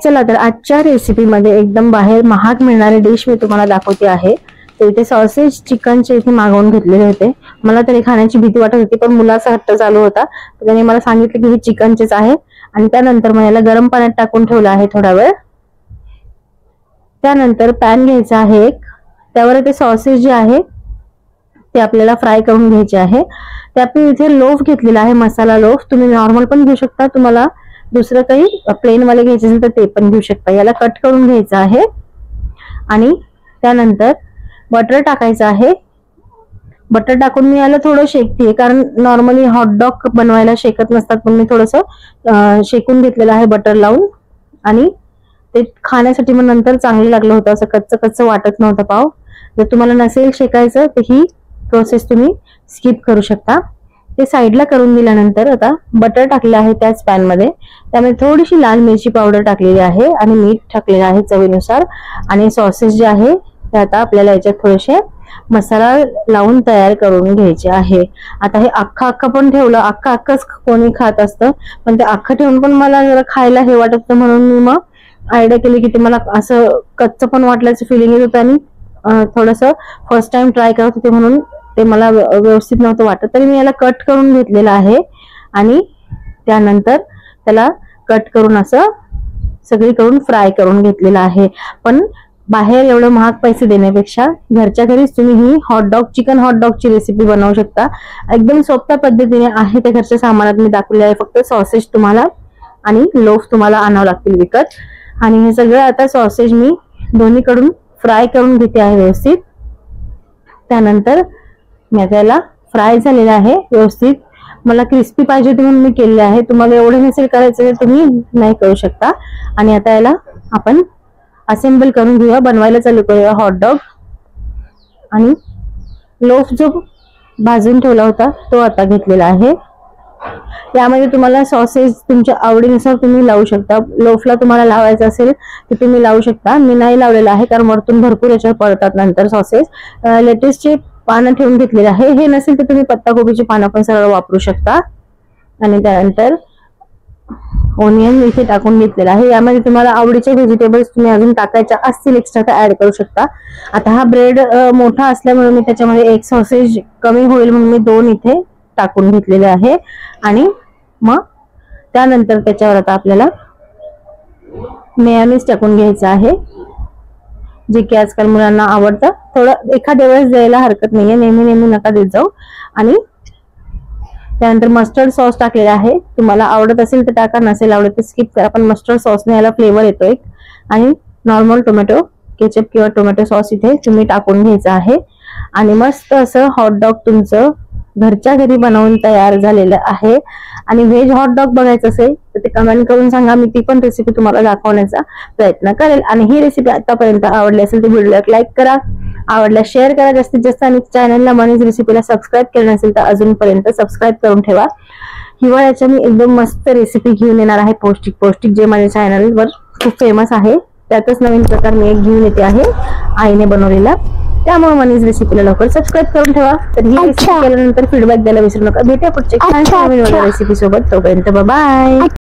चला तर आजच्या रेसिपीमध्ये एकदम बाहेर महाग मिळणारी डिश मी तुम्हाला दाखवते आहे। तर इथे सॉसेज चिकनचे इथे मागवून घेतलेले होते। मला तरी खाण्याची भीती वाटत होती, पण मुलाचा हट्ट चालू होता, तर त्याने मला सांगितलं की हे चिकनचेच आहे। आणि त्यानंतर मग याला गरम पाण्यात टाकून ठेवलं आहे थोडा वेळ। त्यानंतर पॅन घ्यायचा आहे एक, त्यावर ते सॉसेज जे आहे ते आपल्याला फ्राय करून घ्यायचे आहे। त्यात मी इथे लोफ घेतलेला आहे, मसाला लोफ। तुम्ही नॉर्मल पण घेऊ शकता, तुम्हाला दुसरं काही प्लेन वाले घ्यायचे असेल तर ते पण घेऊ शकता। याला कट करून घ्यायचं आहे आणि त्यानंतर बटर टाकायचं आहे। बटर टाकून मी याला थोडं शेकते, कारण नॉर्मली हॉटडॉग बनवायला शेकत नसतात, पण मी थोडंसं शेकून घेतलेलं आहे बटर लावून। आणि ते खाण्यासाठी मग नंतर चांगलं लागलं होतं, असं कच्चं कच्चं वाटत नव्हतं पाव। जर तुम्हाला नसेल शेकायचं तर ही प्रोसेस तुम्ही स्किप करू शकता। ते साईडला करून दिल्यानंतर आता बटर टाकले आहे त्याच पॅन मध्ये, त्यामध्ये थोडीशी लाल मिरची पावडर टाकलेली आहे आणि मीठ टाकलेलं आहे चवीनुसार। आणि सॉसेस जे आहे ते आता आपल्याला याच्यात थोडेसे मसाला लावून तयार करून घ्यायचे आहे। आता हे अख्खं पण ठेवलं, अख्खंच कोणी खात असतं, पण ते अख्खं ठेवून पण मला जरा खायला हे वाटत होतं, म्हणून मी मग आयडिया केली की ते मला असं कच्चं पण वाटल्याचं फिलिंग येत होतं आणि थोडंसं फर्स्ट टाइम ट्राय करत होते, म्हणून ते मला व्यवस्थित नव्हतं वाटत। तरी मी याला कट करून घेतलेलं आहे आणि त्यानंतर त्याला कट करून असं सगळीकडून फ्राय करून घेतलेलं आहे। पण बाहेर एवढं महाग पैसे देण्यापेक्षा घरच्या घरीच तुम्ही ही हॉटडॉग चिकन हॉटडॉगची रेसिपी बनवू शकता। एकदम सोप्या पद्धतीने आहे, ते घरच्या सामानात मी दाखवले आहे। फक्त सॉसेज तुम्हाला आणि लोफ तुम्हाला आणावं लागतील विकत। आणि हे सगळं आता सॉसेज मी दोन्हीकडून फ्राय करून घेते आहे व्यवस्थित। त्यानंतर मी त्याला फ्राय झालेला आहे व्यवस्थित, मला क्रिस्पी पाहिजे होती म्हणून मी केले आहे। तुम्हाला एवढे नसेल करायचं तर तुम्ही नाही करू शकता। आणि आता याला आपण असेंबल करून घेऊया, बनवायला चालू करूया हॉटडॉग। आणि लोफ जो भाजून ठेवला होता तो आता घेतलेला आहे। यामध्ये तुम्हाला सॉसेस तुमच्या आवडीनुसार तुम्ही लावू शकता। लोफला तुम्हाला लावायचं असेल तर तुम्ही लावू शकता, मी नाही लावलेला आहे कारण वरतून भरपूर याच्यावर पडतात नंतर सॉसेस। लेटेस्टचे पानं ठेवून घेतलेले आहे, हे नसेल तर तुम्ही पत्ताकोबीची पानं पण सरळ वापरू शकता। आणि त्यानंतर ओनियन इथे टाकून घेतलेला आहे। यामध्ये तुम्हाला आवडीचे व्हेजिटेबल्स तुम्ही अजून टाकायच्या असतील एक्स्ट्रा तर ऍड करू शकता। आता हा ब्रेड मोठा असल्यामुळे मी त्याच्यामध्ये एक सॉसेज कमी होईल म्हणून मी 2 इथे टाकून घेतलेले आहे। आणि मग त्यानंतर त्याच्यावर आता आपल्याला मेयोनीज टाकून घ्यायचं आहे, जे की आजकाल मुलांना आवडतं। थोडं एखाद्या वेळेस द्यायला हरकत नाहीये, नेहमी नेहमी नका देत जाऊ। आणि त्यानंतर मस्टर्ड सॉस टाकलेला आहे, तुम्हाला आवडत असेल तर टाका, नसेल आवडत तर स्किप करा, पण मस्टर्ड सॉसने याला फ्लेवर येतो एक। आणि नॉर्मल टोमॅटो केचप किंवा टोमॅटो सॉस इथे तुम्ही टाकून घ्यायचं आहे। आणि मस्त असं हॉटडॉग तुमचं घरच्या घरी बनवून तयार झालेलं आहे। आणि व्हेज हॉटडॉग बघायचं असेल तर ते कमेंट करून सांगा, मी ती पण रेसिपी तुम्हाला दाखवण्याचा प्रयत्न करेल। आणि ही रेसिपी आतापर्यंत आवडली असेल तर व्हिडिओला लाईक करा, आवडल्यास शेअर करा जास्तीत जास्त। आणि चॅनलला मनीज रेसिपीला सबस्क्राईब केलं नसेल तर अजूनपर्यंत सबस्क्राईब करून ठेवा। हिवाळ्याच्या मी एकदम मस्त रेसिपी घेऊन येणार आहे, पौष्टिक पौष्टिक, जे माझ्या चॅनलवर खूप फेमस आहे। त्यातच नवीन प्रकार मी एक घेऊन येते आहे आईने बनवलेला, त्यामुळे मनीज रेसिपीला लवकर सबस्क्राईब करून ठेवा। तर ही रेसिपी केल्यानंतर फीडबॅक द्यायला विसरू नका। भेटूया पुढच्या छान नवीन रेसिपी सोबत, तोपर्यंत बाय बाय।